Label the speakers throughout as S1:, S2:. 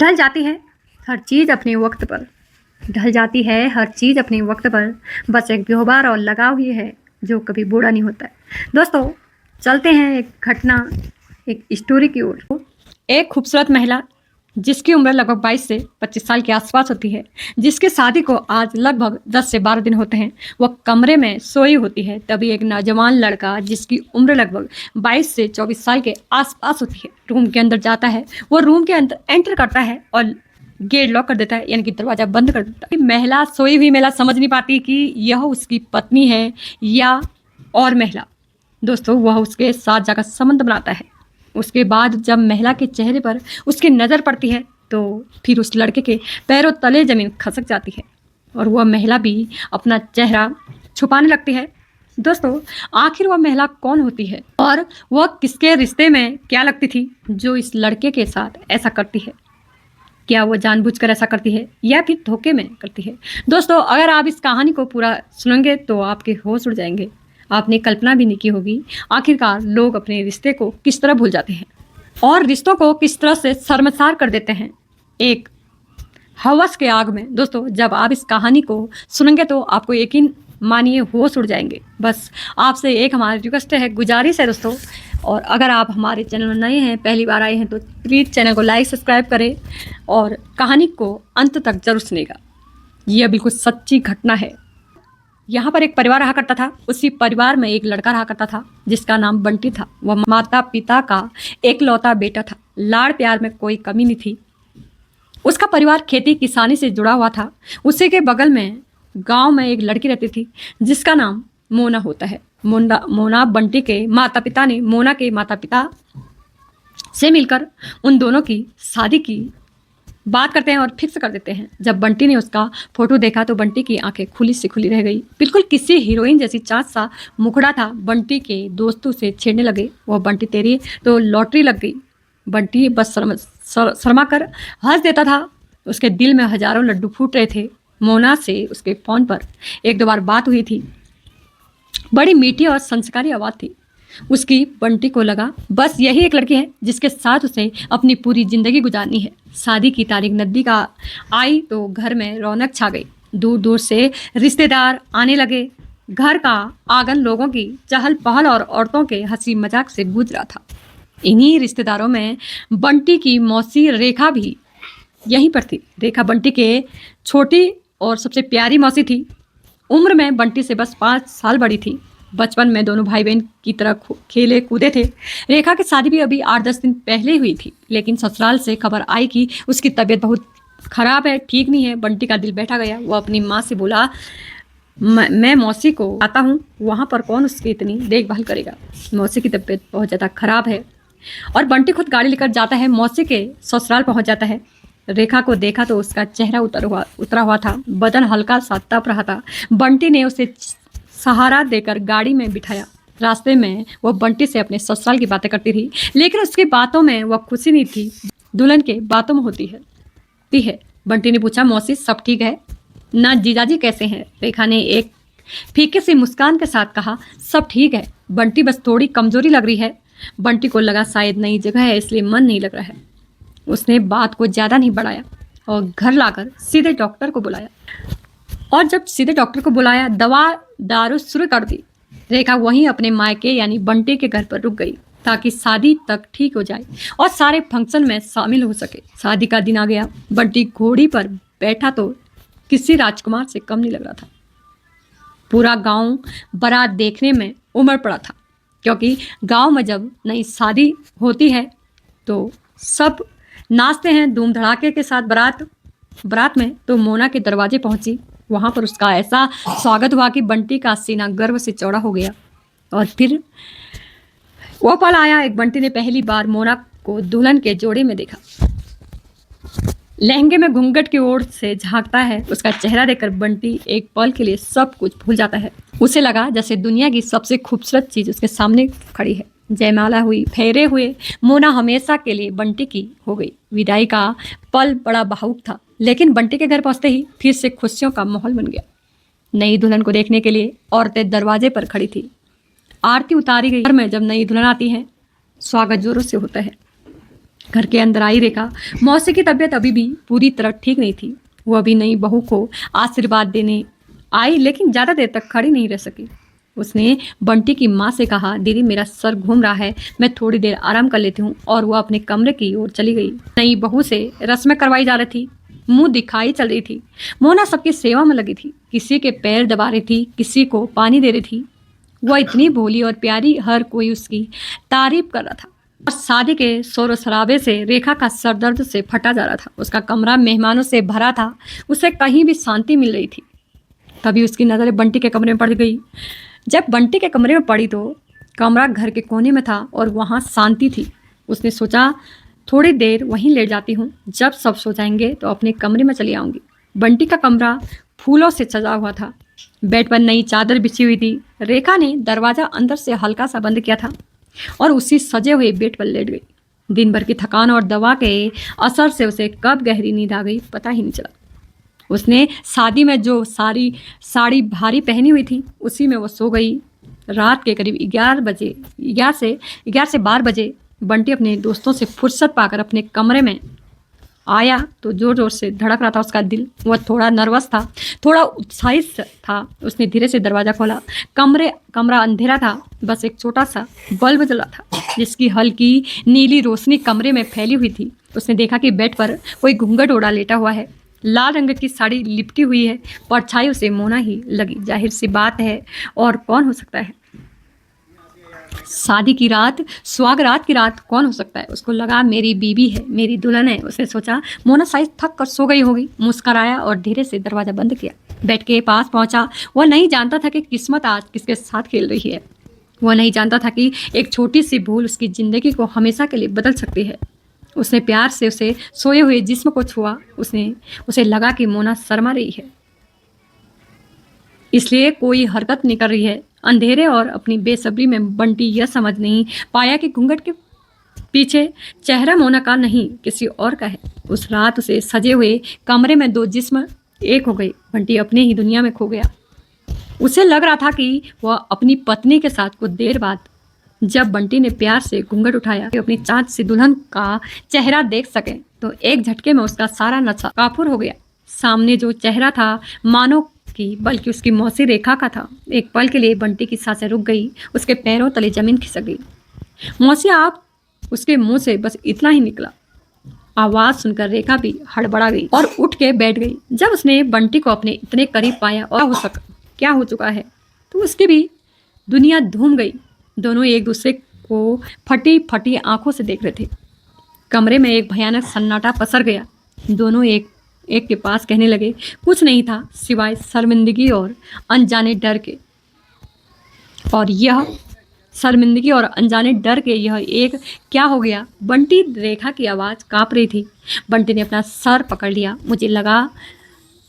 S1: ढल जाती है हर चीज़ अपने वक्त पर, ढल जाती है हर चीज़ अपने वक्त पर, बस एक व्यवहार और लगाव ही है जो कभी बूढ़ा नहीं होता है। दोस्तों चलते हैं एक घटना, एक स्टोरी की ओर। एक खूबसूरत महिला जिसकी उम्र लगभग 22 से 25 साल के आसपास होती है, जिसकी शादी को आज लगभग 10 से 12 दिन होते हैं, वह कमरे में सोई होती है। तभी एक नौजवान लड़का जिसकी उम्र लगभग 22 से 24 साल के आसपास होती है रूम के अंदर जाता है। वो रूम के अंदर एंटर करता है और गेट लॉक कर देता है, यानी कि दरवाजा बंद कर देता है। महिला सोई हुई महिला समझ नहीं पाती कि यह उसकी पत्नी है या और महिला। दोस्तों वह उसके साथ जाकर संबंध बनाता है। उसके बाद जब महिला के चेहरे पर उसकी नज़र पड़ती है तो फिर उस लड़के के पैरों तले ज़मीन खसक जाती है और वह महिला भी अपना चेहरा छुपाने लगती है। दोस्तों आखिर वह महिला कौन होती है और वह किसके रिश्ते में क्या लगती थी जो इस लड़के के साथ ऐसा करती है? क्या वो जानबूझकर ऐसा करती है या फिर धोखे में करती है? दोस्तों अगर आप इस कहानी को पूरा सुनेंगे तो आपके होश उड़ जाएंगे। आपने कल्पना भी नहीं की होगी आखिरकार लोग अपने रिश्ते को किस तरह भूल जाते हैं और रिश्तों को किस तरह से शर्मसार कर देते हैं एक हवस के आग में। दोस्तों जब आप इस कहानी को सुनेंगे तो आपको यकीन मानिए होश उड़ जाएंगे। बस आपसे एक हमारी रिक्वेस्ट है, गुजारिश है दोस्तों, और अगर आप हमारे चैनल में नए हैं, पहली बार आए हैं तो प्लीज़ चैनल को लाइक सब्सक्राइब करें और कहानी को अंत तक जरूर सुनेगा। यह बिल्कुल सच्ची घटना है। यहाँ पर एक परिवार रहा करता था। उसी परिवार में एक लड़का रहा करता था जिसका नाम बंटी था। वह माता पिता का एकलौता बेटा था। लाड़ प्यार में कोई कमी नहीं थी। उसका परिवार खेती किसानी से जुड़ा हुआ था। उसी के बगल में गांव में एक लड़की रहती थी जिसका नाम मोना होता है। मोना बंटी के माता पिता ने मोना के माता पिता से मिलकर उन दोनों की शादी की बात करते हैं और फिक्स कर देते हैं। जब बंटी ने उसका फोटो देखा तो बंटी की आंखें खुली से खुली रह गई। बिल्कुल किसी हीरोइन जैसी चाँद सा मुखड़ा था। बंटी के दोस्तों से छेड़ने लगे, वह बंटी तेरी तो लॉटरी लग गई। बंटी बस शर्मा कर हंस देता था। उसके दिल में हजारों लड्डू फूट रहे थे। मोना से उसके फ़ोन पर एक दो बार बात हुई थी। बड़ी मीठी और संस्कारी आवाज़ थी उसकी। बंटी को लगा बस यही एक लड़की है जिसके साथ उसे अपनी पूरी ज़िंदगी गुजारनी है। शादी की तारीख नज़दीक आई तो घर में रौनक छा गई। दूर दूर से रिश्तेदार आने लगे। घर का आंगन लोगों की चहल पहल और औरतों के हंसी मजाक से गूंज रहा था। इन्हीं रिश्तेदारों में बंटी की मौसी रेखा भी यहीं पर थी। रेखा बंटी के छोटी और सबसे प्यारी मौसी थी। उम्र में बंटी से बस 5 साल बड़ी थी। बचपन में दोनों भाई बहन की तरह खेले कूदे थे। रेखा की शादी भी अभी 8-10 दिन पहले हुई थी, लेकिन ससुराल से खबर आई कि उसकी तबीयत बहुत ख़राब है, ठीक नहीं है। बंटी का दिल बैठा गया। वो अपनी माँ से बोला, मैं मौसी को आता हूँ, वहाँ पर कौन उसकी इतनी देखभाल करेगा। मौसी की तबीयत बहुत ज़्यादा ख़राब है। और बंटी खुद गाड़ी लेकर जाता है, मौसी के ससुराल पहुँच जाता है। रेखा को देखा तो उसका चेहरा उतरा हुआ था, बदन हल्का सा तप रहा था। बंटी ने उसे सहारा देकर गाड़ी में बिठाया। रास्ते में वह बंटी से अपने ससुराल की बातें करती थी, लेकिन उसकी बातों में वह खुशी नहीं थी, दुल्हन के बातों में होती है। बंटी ने पूछा, मौसी सब ठीक है ना? जीजाजी कैसे हैं? रेखा ने एक फीके सी मुस्कान के साथ कहा, सब ठीक है बंटी, बस थोड़ी कमजोरी लग रही है। बंटी को लगा शायद नई जगह है इसलिए मन नहीं लग रहा है। उसने बात को ज़्यादा नहीं बढ़ाया और घर लाकर सीधे डॉक्टर को बुलाया। और जब सीधे डॉक्टर को बुलाया, दवा दारू शुरू कर दी। रेखा वहीं अपने मायके यानी बंटी के घर पर रुक गई ताकि शादी तक ठीक हो जाए और सारे फंक्शन में शामिल हो सके। शादी का दिन आ गया। बंटी घोड़ी पर बैठा तो किसी राजकुमार से कम नहीं लग रहा था। पूरा गांव बारात देखने में उमड़ पड़ा था, क्योंकि गांव में जब नई शादी होती है तो सब नाचते हैं धूम धड़ाके के साथ। बारात में तो मोना के दरवाजे पहुंची। वहां पर उसका ऐसा स्वागत हुआ कि बंटी का सीना गर्व से चौड़ा हो गया। और फिर वो पल आया, एक बंटी ने पहली बार मोना को दुल्हन के जोड़े में देखा। लहंगे में घूंघट की ओर से झांकता है। उसका चेहरा देखकर बंटी एक पल के लिए सब कुछ भूल जाता है। उसे लगा जैसे दुनिया की सबसे खूबसूरत चीज उसके सामने खड़ी है। जयमाला हुई, फेरे हुए। मोना हमेशा के लिए बंटी की हो गई। विदाई का पल बड़ा भावुक था, लेकिन बंटी के घर पहुंचते ही फिर से खुशियों का माहौल बन गया। नई दुल्हन को देखने के लिए औरतें दरवाजे पर खड़ी थी। आरती उतारी गई। घर में जब नई दुल्हन आती है स्वागत जोरों से होता है। घर के अंदर आई रेखा। मौसी की तबीयत अभी भी पूरी तरह ठीक नहीं थी। वो अभी नई बहू को आशीर्वाद देने आई, लेकिन ज़्यादा देर तक खड़ी नहीं रह सकी। उसने बंटी की माँ से कहा, दीदी मेरा सर घूम रहा है, मैं थोड़ी देर आराम कर लेती हूँ। और वो अपने कमरे की ओर चली गई। नई बहू से रस्में करवाई जा रही थी, मुंह दिखाई चल रही थी। मोना सबकी सेवा में लगी थी, किसी के पैर दबा रही थी, किसी को पानी दे रही थी। वह इतनी भोली और प्यारी, हर कोई उसकी तारीफ कर रहा था। और शादी के शोर शराबे से रेखा का सर दर्द से फटा जा रहा था। उसका कमरा मेहमानों से भरा था, उसे कहीं भी शांति मिल रही थी। तभी उसकी नज़र बंटी के कमरे में पड़ गई। जब बंटी के कमरे में पड़ी तो कमरा घर के कोने में था और वहाँ शांति थी। उसने सोचा, थोड़ी देर वहीं लेट जाती हूँ, जब सब सो जाएंगे तो अपने कमरे में चली आऊँगी। बंटी का कमरा फूलों से सजा हुआ था, बेड पर नई चादर बिछी हुई थी। रेखा ने दरवाज़ा अंदर से हल्का सा बंद किया था और उसी सजे हुए बेड पर लेट गई। दिन भर की थकान और दवा के असर से उसे कब गहरी नींद आ गई पता ही नहीं चला। उसने शादी में जो साड़ी भारी पहनी हुई थी उसी में वो सो गई। रात के करीब 11 से 12 बजे बंटी अपने दोस्तों से फुर्सत पाकर अपने कमरे में आया तो जोर जोर से धड़क रहा था उसका दिल। वह थोड़ा नर्वस था, थोड़ा उत्साहित था। उसने धीरे से दरवाज़ा खोला। कमरा अंधेरा था, बस एक छोटा सा बल्ब जला था जिसकी हल्की नीली रोशनी कमरे में फैली हुई थी। उसने देखा कि बेड पर कोई घूंघट ओढ़ा लेटा हुआ है, लाल रंग की साड़ी लिपटी हुई है। परछाई उसे मोना ही लगी। जाहिर सी बात है, और कौन हो सकता है? शादी की रात, सुहागरात की रात कौन हो सकता है? उसको लगा मेरी बीवी है, मेरी दुल्हन है। उसने सोचा मोना शायद थक कर सो गई होगी। मुस्कराया और धीरे से दरवाज़ा बंद किया। बेड के पास पहुंचा। वह नहीं जानता था कि किस्मत आज किसके साथ खेल रही है। वह नहीं जानता था कि एक छोटी सी भूल उसकी ज़िंदगी को हमेशा के लिए बदल सकती है। उसने प्यार से उसे सोए हुए जिस्म को छुआ। उसे लगा कि मोना शर्मा रही है, इसलिए कोई हरकत नहीं कर रही है। अंधेरे और अपनी बेसब्री में बंटी यह समझ नहीं पाया कि घूंघट के पीछे चेहरा मोना का नहीं, किसी और का है। उस रात उसे सजे हुए कमरे में दो जिस्म एक हो गए। बंटी अपने ही दुनिया में खो गया। उसे लग रहा था कि वह अपनी पत्नी के साथ कुछ देर बाद, जब बंटी ने प्यार से घूंघट उठाया कि अपनी चाँद सी दुल्हन का चेहरा देख सके, तो एक झटके में उसका सारा नशा काफूर हो गया। सामने जो चेहरा था मानो की बल्कि उसकी मौसी रेखा का था। एक पल के लिए बंटी की सांसें रुक गई, उसके पैरों तले जमीन खिसक गई। मौसी आप, उसके मुंह से बस इतना ही निकला। आवाज सुनकर रेखा भी हड़बड़ा गई और उठ के बैठ गई। जब उसने बंटी को अपने इतने करीब पाया और क्या हो चुका है, तो उसकी भी दुनिया धूम गई। दोनों एक दूसरे को फटी फटी आंखों से देख रहे थे। कमरे में एक भयानक सन्नाटा पसर गया। दोनों एक के पास कहने लगे, कुछ नहीं था सिवाय शर्मिंदगी और अनजाने डर के। और यह शर्मिंदगी और अनजाने डर के यह एक क्या हो गया? बंटी, रेखा की आवाज़ काँप रही थी। बंटी ने अपना सर पकड़ लिया। मुझे लगा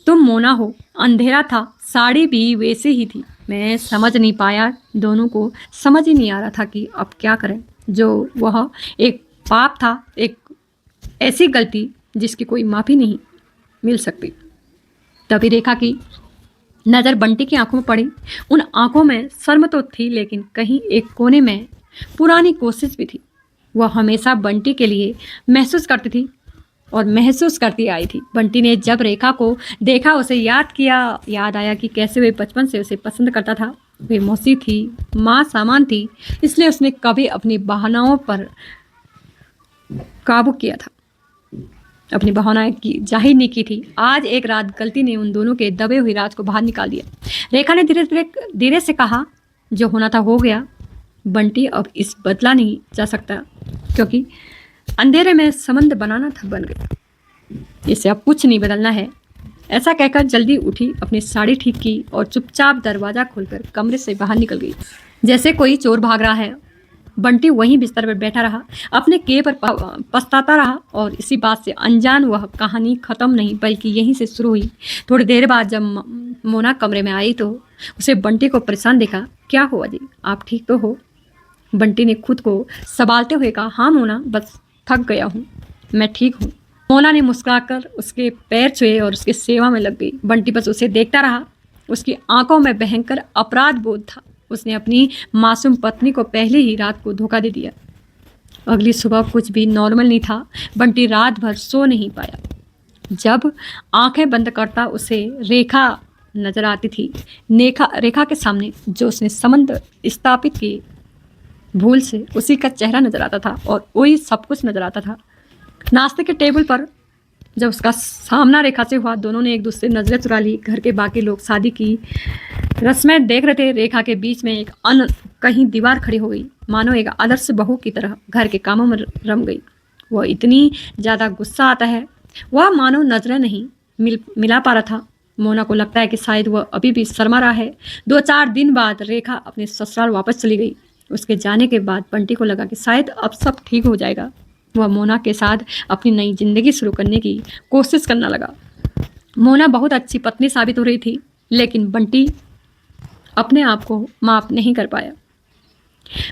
S1: तुम मोना हो। अंधेरा था, साड़ी भी वैसे ही थी। मैं समझ नहीं पाया, दोनों को समझ ही नहीं आ रहा था कि अब क्या करें। जो वह एक पाप था, एक ऐसी गलती जिसकी कोई माफ़ी नहीं मिल सकती। तभी रेखा की नज़र बंटी की आंखों में पड़ी। उन आंखों में शर्म तो थी, लेकिन कहीं एक कोने में पुरानी कोशिश भी थी। वह हमेशा बंटी के लिए महसूस करती आई थी। बंटी ने जब रेखा को देखा, उसे याद आया कि कैसे वे बचपन से उसे पसंद करता था। वे मौसी थी, माँ सामान थी, इसलिए उसने कभी अपनी बहानाओं पर काबू किया था, अपनी भावनाएं की जाहिर नहीं की थी। आज एक रात गलती ने उन दोनों के दबे हुए राज को बाहर निकाल दिया। रेखा ने धीरे से कहा, जो होना था हो गया बंटी, अब इस बदला नहीं जा सकता, क्योंकि अंधेरे में संबंध बनाना था बन गया, इसे अब कुछ नहीं बदलना है। ऐसा कहकर जल्दी उठी, अपनी साड़ी ठीक की और चुपचाप दरवाज़ा खोलकर कमरे से बाहर निकल गई, जैसे कोई चोर भाग रहा है। बंटी वहीं बिस्तर पर बैठा रहा, अपने किए पर पछताता रहा। और इसी बात से अनजान वह कहानी ख़त्म नहीं बल्कि यहीं से शुरू हुई। थोड़ी देर बाद जब मोना कमरे में आई तो उसे बंटी को परेशान देखा। क्या हुआ जी, आप ठीक तो हो? बंटी ने खुद को संभालते हुए कहा, हाँ मोना, बस थक गया हूँ, मैं ठीक हूँ। मोना ने मुस्कुराकर उसके पैर छुए और उसकी सेवा में लग गई। बंटी बस उसे देखता रहा। उसकी आंखों में भयंकर अपराध बोध था। उसने अपनी मासूम पत्नी को पहले ही रात को धोखा दे दिया। अगली सुबह कुछ भी नॉर्मल नहीं था। बंटी रात भर सो नहीं पाया। जब आंखें बंद करता उसे रेखा नजर आती थी। रेखा के सामने जो उसने संबंध स्थापित किए, भूल से उसी का चेहरा नजर आता था और वही सब कुछ नजर आता था। नाश्ते के टेबल पर जब उसका सामना रेखा से हुआ, दोनों ने एक दूसरे से नजरें चुरा ली। घर के बाकी लोग शादी की रस्में देख रहे थे। रेखा के बीच में एक कहीं दीवार खड़ी हो गई, मानो एक आदर्श बहू की तरह घर के कामों में रम गई। वह इतनी ज़्यादा गुस्सा आता है, वह मानो नजरें नहीं मिला पा रहा था। मोना को लगता है कि शायद वह अभी भी शर्मा रहा है। 2-4 दिन बाद रेखा अपने ससुराल वापस चली गई। उसके जाने के बाद बंटी को लगा कि शायद अब सब ठीक हो जाएगा। वह मोना के साथ अपनी नई जिंदगी शुरू करने की कोशिश करने लगा। मोना बहुत अच्छी पत्नी साबित हो रही थी, लेकिन बंटी अपने आप को माफ नहीं कर पाया।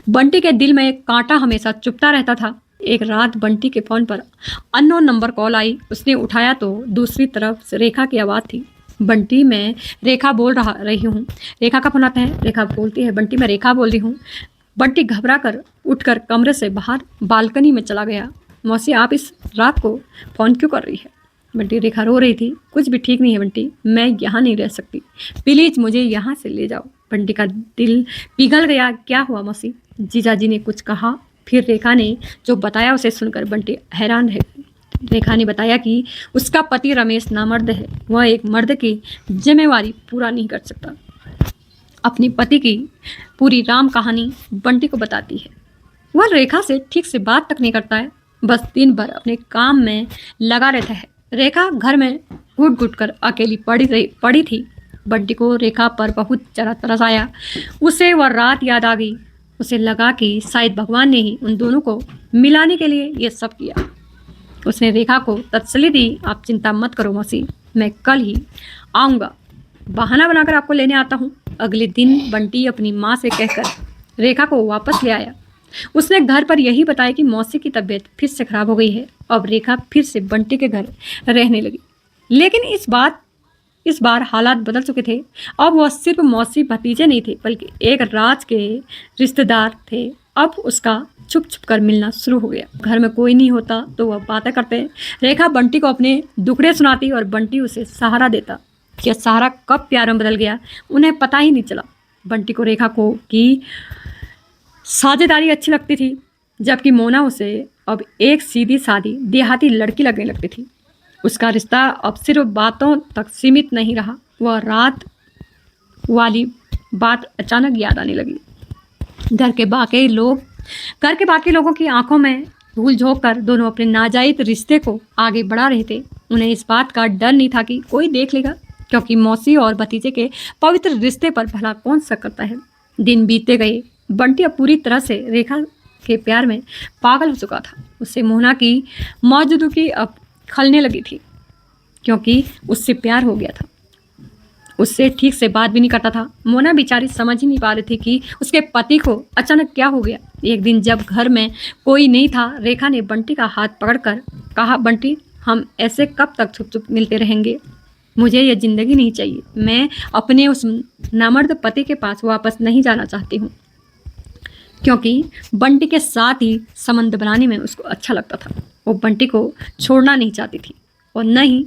S1: बंटी के दिल में एक कांटा हमेशा चुभता रहता था। एक रात बंटी के फोन पर अननोन नंबर कॉल आई। उसने उठाया तो दूसरी तरफ से रेखा की आवाज़ थी। बंटी, मैं रेखा बोल रही हूँ। रेखा का फोन आता है। रेखा बोलती है, बंटी मैं रेखा बोल रही हूँ। बंटी घबरा कर उठकर कमरे से बाहर बालकनी में चला गया। मौसी, आप इस रात को फ़ोन क्यों कर रही है? बंटी, रेखा रो रही थी। कुछ भी ठीक नहीं है बंटी, मैं यहाँ नहीं रह सकती, प्लीज़ मुझे यहाँ से ले जाओ। बंटी का दिल पिघल गया। क्या हुआ मौसी? जीजाजी ने कुछ कहा? फिर रेखा ने जो बताया उसे सुनकर बंटी हैरान रह गई। रेखा ने बताया कि उसका पति रमेश नामर्द है। वह एक मर्द की जिम्मेवारी पूरा नहीं कर सकता। अपने पति की पूरी राम कहानी बंटी को बताती है। वह रेखा से ठीक से बात तक नहीं करता है, बस दिन भर अपने काम में लगा रहता है। रेखा घर में घुट घुट कर अकेली पड़ी थी। बंटी को रेखा पर बहुत ज़्यादा तरस आया। उसे वह रात याद आ गई। उसे लगा कि शायद भगवान ने ही उन दोनों को मिलाने के लिए ये सब किया। उसने रेखा को तसल्ली दी, आप चिंता मत करो मौसी, मैं कल ही आऊँगा, बहाना बनाकर आपको लेने आता हूँ। अगले दिन बंटी अपनी माँ से कहकर रेखा को वापस ले आया। उसने घर पर यही बताया कि मौसी की तबीयत फिर से खराब हो गई है। अब रेखा फिर से बंटी के घर रहने लगी, लेकिन इस बार हालात बदल चुके थे। अब वह सिर्फ मौसी भतीजे नहीं थे, बल्कि एक राज के रिश्तेदार थे। अब उसका छुप छुप कर मिलना शुरू हो गया। घर में कोई नहीं होता तो वह बातें करते। रेखा बंटी को अपने दुखड़े सुनाती और बंटी उसे सहारा देता। यह सहारा कब प्यार में बदल गया, उन्हें पता ही नहीं चला। बंटी को रेखा को की साझेदारी अच्छी लगती थी, जबकि मोना उसे अब एक सीधी सादी देहाती लड़की लगने लगती थी। उसका रिश्ता अब सिर्फ बातों तक सीमित नहीं रहा। वह रात वाली बात अचानक याद आने लगी। घर के बाकी लोगों की आंखों में धूल झोंक कर दोनों अपने नाजायज रिश्ते को आगे बढ़ा रहे थे। उन्हें इस बात का डर नहीं था कि कोई देख लेगा, क्योंकि मौसी और भतीजे के पवित्र रिश्ते पर भला कौन शक करता है। दिन बीतते गए। बंटी अब पूरी तरह से रेखा के प्यार में पागल हो चुका था। उससे मोना की मौजूदगी अब खलने लगी थी, क्योंकि उससे प्यार हो गया था। उससे ठीक से बात भी नहीं करता था। मोना बेचारी समझ ही नहीं पा रही थी कि उसके पति को अचानक क्या हो गया। एक दिन जब घर में कोई नहीं था, रेखा ने बंटी का हाथ पकड़कर कहा, बंटी, हम ऐसे कब तक छुप छुप मिलते रहेंगे? मुझे यह ज़िंदगी नहीं चाहिए। मैं अपने उस नामर्द पति के पास वापस नहीं जाना चाहती हूँ, क्योंकि बंटी के साथ ही संबंध बनाने में उसको अच्छा लगता था। वो बंटी को छोड़ना नहीं चाहती थी और न ही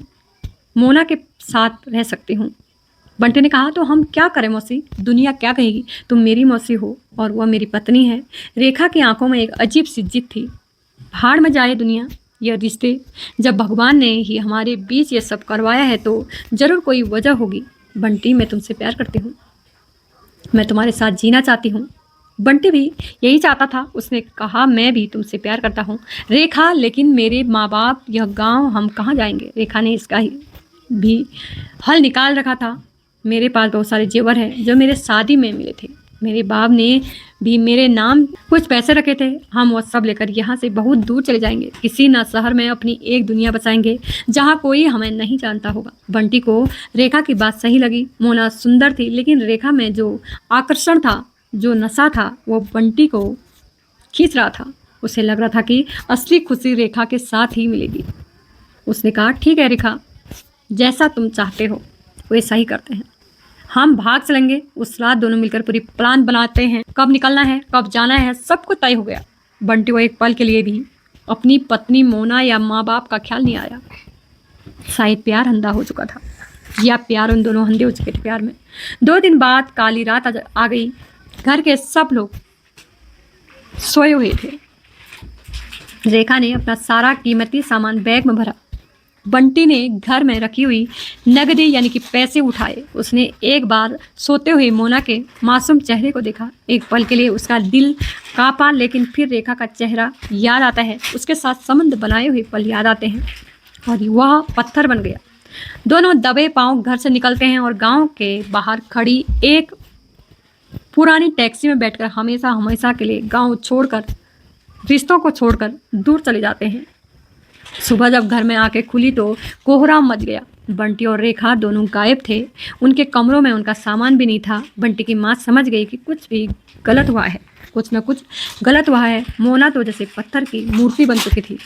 S1: मोना के साथ रह सकती हूँ। बंटी ने कहा, तो हम क्या करें मौसी? दुनिया क्या कहेगी? तुम मेरी मौसी हो और वह मेरी पत्नी है। रेखा की आंखों में एक अजीब सी जिद थी। भाड़ में जाए दुनिया, यह रिश्ते, जब भगवान ने ही हमारे बीच ये सब करवाया है तो ज़रूर कोई वजह होगी। बंटी, मैं तुमसे प्यार करती हूँ, मैं तुम्हारे साथ जीना चाहती हूँ। बंटी भी यही चाहता था। उसने कहा, मैं भी तुमसे प्यार करता हूँ रेखा, लेकिन मेरे माँ बाप, यह गांव, हम कहाँ जाएंगे? रेखा ने इसका भी हल निकाल रखा था। मेरे पास बहुत सारे जेवर हैं जो मेरे शादी में मिले थे। मेरे बाप ने भी मेरे नाम कुछ पैसे रखे थे। हम वो सब लेकर यहाँ से बहुत दूर चले जाएंगे, किसी न शहर में अपनी एक दुनिया बसाएंगे जहाँ कोई हमें नहीं जानता होगा। बंटी को रेखा की बात सही लगी। मोना सुंदर थी, लेकिन रेखा में जो आकर्षण था, जो नशा था, वो बंटी को खींच रहा था। उसे लग रहा था कि असली खुशी रेखा के साथ ही मिलेगी। उसने कहा, ठीक है रेखा, जैसा तुम चाहते हो वैसा ही करते हैं। हम भाग चलेंगे। उस रात दोनों मिलकर पूरी प्लान बनाते हैं। कब निकलना है, कब जाना है, सब कुछ तय हो गया। बंटी को एक पल के लिए भी अपनी पत्नी मोना या माँ बाप का ख्याल नहीं आया। शायद प्यार अंधा हो चुका था या प्यार उन दोनों अंधे हो चुके थे प्यार में। 2 दिन बाद काली रात आ गई। घर के सब लोग सोए हुए थे। रेखा ने अपना सारा कीमती सामान बैग में भरा। बंटी ने घर में रखी हुई नगदी यानी कि पैसे उठाए। उसने एक बार सोते हुए मोना के मासूम चेहरे को देखा। एक पल के लिए उसका दिल कांपा, लेकिन फिर रेखा का चेहरा याद आता है। उसके साथ संबंध बनाए हुए पल याद आते हैं और वह पत्थर बन गया। दोनों दबे पांव घर से निकलते हैं और गांव के बाहर खड़ी एक पुरानी टैक्सी में बैठकर हमेशा हमेशा के लिए गांव छोड़कर, रिश्तों को छोड़कर दूर चले जाते हैं। सुबह जब घर में आके खुली तो कोहराम मच गया। बंटी और रेखा दोनों गायब थे। उनके कमरों में उनका सामान भी नहीं था। बंटी की माँ समझ गई कि कुछ भी गलत हुआ है, कुछ न कुछ गलत हुआ है। मोना तो जैसे पत्थर की मूर्ति बन चुकी थी।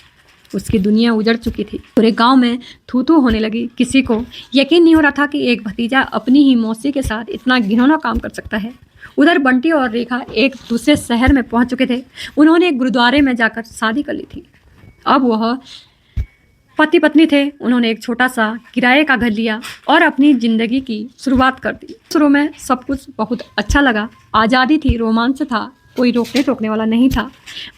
S1: उसकी दुनिया उजड़ चुकी थी। पूरे गांव में थू थू होने लगी। किसी को यकीन नहीं हो रहा था कि एक भतीजा अपनी ही मौसी के साथ इतना घिनौना काम कर सकता है। उधर बंटी और रेखा एक दूसरे शहर में पहुंच चुके थे। उन्होंने गुरुद्वारे में जाकर शादी कर ली थी। अब वह पति पत्नी थे। उन्होंने एक छोटा सा किराए का घर लिया और अपनी जिंदगी की शुरुआत कर दी। शुरू में सब कुछ बहुत अच्छा लगा। आज़ादी थी, रोमांच था, कोई रोकने टोकने वाला नहीं था।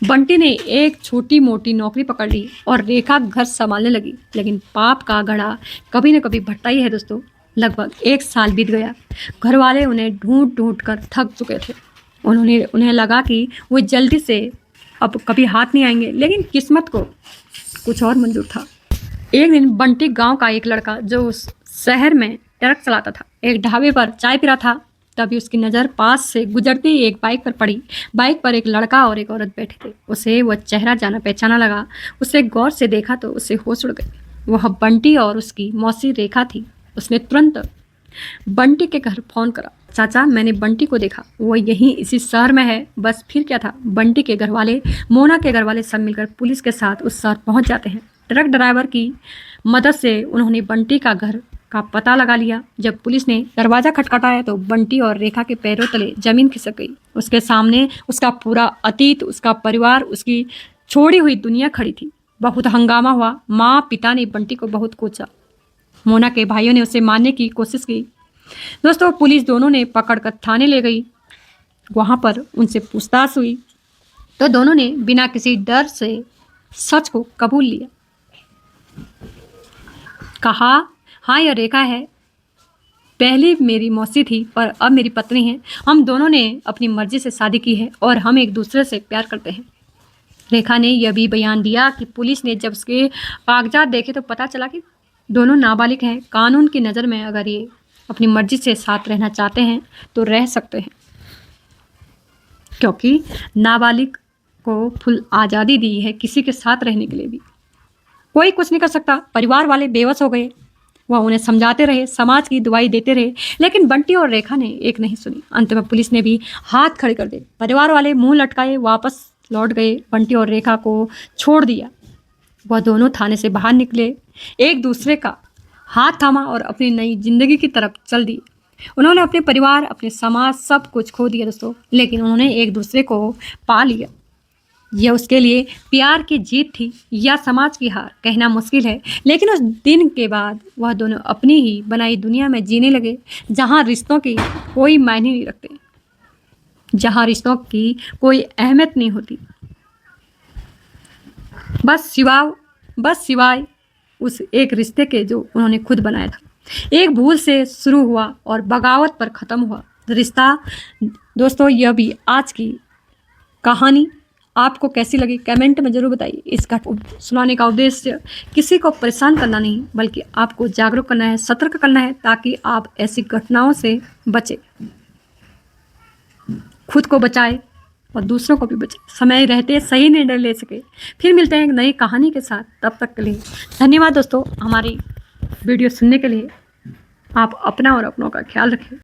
S1: बंटी ने एक छोटी मोटी नौकरी पकड़ ली और रेखा घर संभालने लगी। लेकिन पाप का घड़ा कभी न कभी भरता ही है दोस्तों। लगभग 1 साल बीत गया। घर वाले उन्हें ढूंढ ढूंढ कर थक चुके थे। उन्हें लगा कि वो जल्दी से अब कभी हाथ नहीं आएंगे, लेकिन किस्मत को कुछ और मंजूर था। एक दिन बंटी गांव का एक लड़का जो उस शहर में ट्रक चलाता था, एक ढाबे पर चाय पी रहा था। तभी उसकी नज़र पास से गुजरती एक बाइक पर पड़ी। बाइक पर एक लड़का और एक औरत बैठे थे। उसे वह चेहरा जाना पहचाना लगा। उसे गौर से देखा तो उसे होश उड़ गई। वह बंटी और उसकी मौसी रेखा थी। उसने तुरंत बंटी के घर फोन करा। चाचा, मैंने बंटी को देखा, वो यहीं इसी शहर में है। बस फिर क्या था, बंटी के घर वाले, मोना के घर वाले सब मिलकर पुलिस के साथ उस शहर पहुंच जाते हैं। ट्रक ड्राइवर की मदद से उन्होंने बंटी का घर का पता लगा लिया। जब पुलिस ने दरवाज़ा खटखटाया तो बंटी और रेखा के पैरों तले जमीन खिसक गई। उसके सामने उसका पूरा अतीत, उसका परिवार, उसकी छोड़ी हुई दुनिया खड़ी थी। बहुत हंगामा हुआ। माँ पिता ने बंटी को बहुत कोसा। मोना के भाइयों ने उसे मारने की कोशिश की। दोस्तों, पुलिस दोनों ने पकड़कर थाने ले गई। वहाँ पर उनसे पूछताछ हुई तो दोनों ने बिना किसी डर से सच को कबूल लिया। कहा, हाँ यह रेखा है, पहले मेरी मौसी थी पर अब मेरी पत्नी है। हम दोनों ने अपनी मर्जी से शादी की है और हम एक दूसरे से प्यार करते हैं। रेखा ने यह भी बयान दिया कि पुलिस ने जब उसके कागजात देखे तो पता चला कि दोनों नाबालिग हैं। कानून की नज़र में अगर ये अपनी मर्जी से साथ रहना चाहते हैं तो रह सकते हैं, क्योंकि नाबालिग को फुल आज़ादी दी है किसी के साथ रहने के लिए भी। कोई कुछ नहीं कर सकता। परिवार वाले बेबस हो गए। वह उन्हें समझाते रहे, समाज की दुआई देते रहे, लेकिन बंटी और रेखा ने एक नहीं सुनी। अंत में पुलिस ने भी हाथ खड़े कर दिए। परिवार वाले मुंह लटकाए वापस लौट गए। बंटी और रेखा को छोड़ दिया। वह दोनों थाने से बाहर निकले, एक दूसरे का हाथ थामा और अपनी नई जिंदगी की तरफ चल दिए। उन्होंने अपने परिवार, अपने समाज, सब कुछ खो दिया दोस्तों, लेकिन उन्होंने एक दूसरे को पा लिया। यह उसके लिए प्यार की जीत थी या समाज की हार, कहना मुश्किल है। लेकिन उस दिन के बाद वह दोनों अपनी ही बनाई दुनिया में जीने लगे, जहाँ रिश्तों की कोई मायने नहीं रखते, जहाँ रिश्तों की कोई अहमियत नहीं होती, बस सिवाय उस एक रिश्ते के जो उन्होंने खुद बनाया था। एक भूल से शुरू हुआ और बगावत पर ख़त्म हुआ रिश्ता। दोस्तों, यह भी आज की कहानी आपको कैसी लगी कमेंट में ज़रूर बताइए। इसका सुनाने का उद्देश्य किसी को परेशान करना नहीं, बल्कि आपको जागरूक करना है, सतर्क करना है, ताकि आप ऐसी घटनाओं से बचें, खुद को बचाए और दूसरों को भी बचाए, समय रहते सही निर्णय ले सके। फिर मिलते हैं एक नई कहानी के साथ। तब तक के लिए धन्यवाद दोस्तों। हमारी वीडियो सुनने के लिए आप अपना और अपनों का ख्याल रखें।